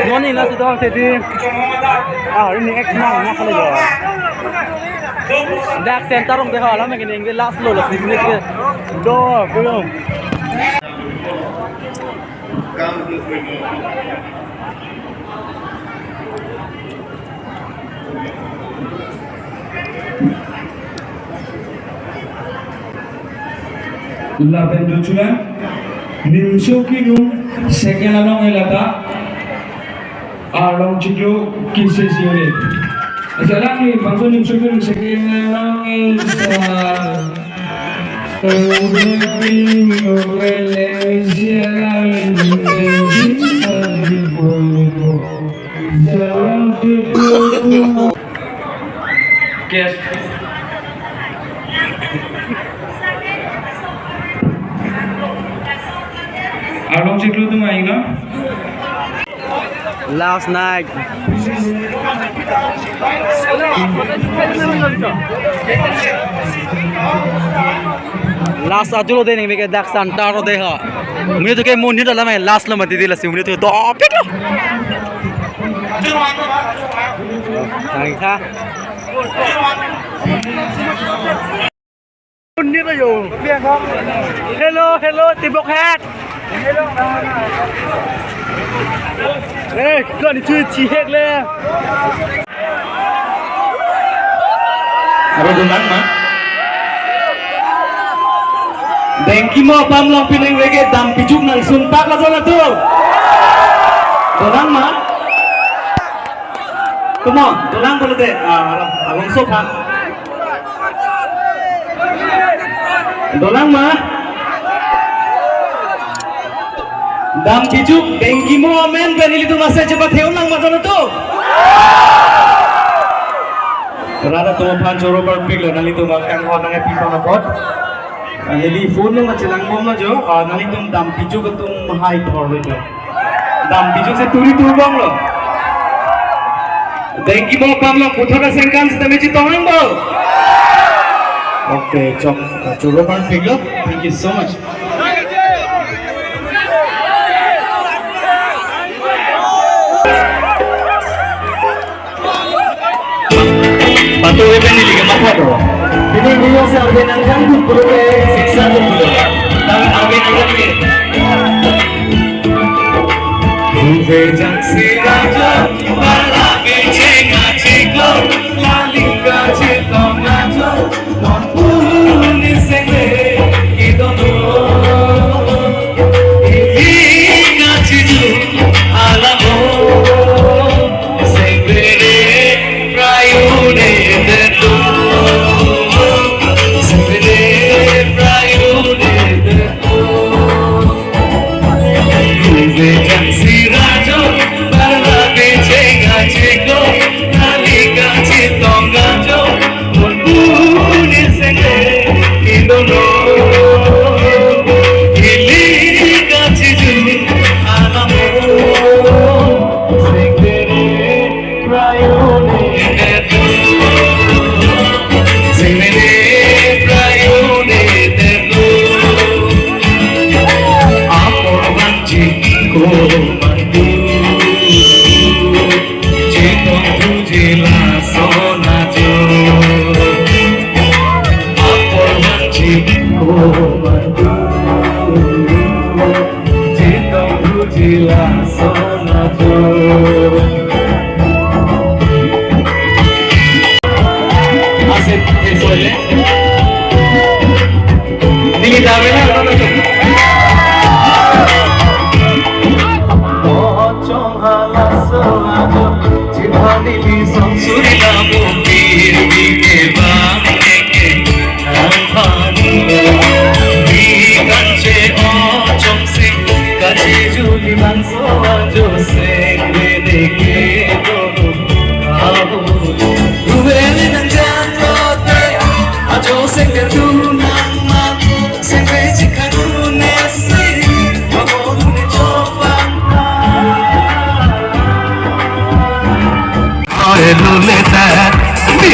Morning lah sudah tadi. Hari ni ek nang nak lagi. Dak center orang teh lah, macam ni last low lah, sini ke. Do, belum. Laban Duculan, Nimsukinu, second along Elata, along Chiklo, Kisses Unit. Sekarang ni bangsa Nimsukinu second along Yes. Along Chiklo tu main na? Last night. Last aja lo deh nih, mereka dak santar lo deh ha. Mungkin tu kayak muni dalam main last lo mati dia lah sih, mungkin tu dopet lo. Thank you. Muni tu yo. Hello, hello, tibok hat. Kau ni cuci cihek le. Apa dulang mah? Dengki mo pam long piling lagi dam pijuk nang suntak lah tu. Dulang mah? Tuma, dulang boleh deh. Along sofa. Dulang mah? Dam pijuk dengki mo amen benili tu masa cepat heun nang mata tu. Rada tu pan joro bar pig lah nali tu makan ho nang epi pana pot. Heli phone nang chelang bom na jo nali tu dam pijuk tu mahai thor le jo. Dam pijuk se turi tu bom lo. Dengki mo pam lo puthara sengkan se tame chi tongang bo. Okay, chok joro bar pig lo. Thank you so much. Batu event ini ke apa tu? Ini dia seorang tu perlu siksa tu. Tapi agen lagi. Tuhe jangsi raja, balage cenga ceklo, lalika cetong raja, non puni sengwe kidono. Ika ciju alamo, sengwe prayune.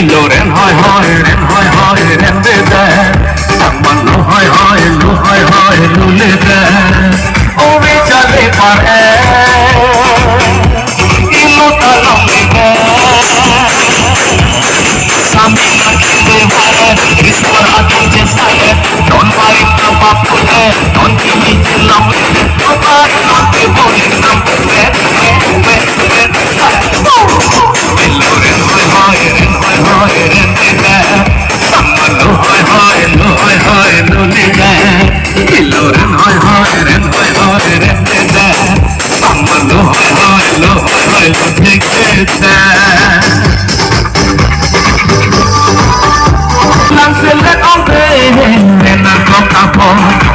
Loren hoi hoi ren hoi hoi ren de de samban lo hoi hoi lu le de o vi chale par Lang sila ang kaya, and I'm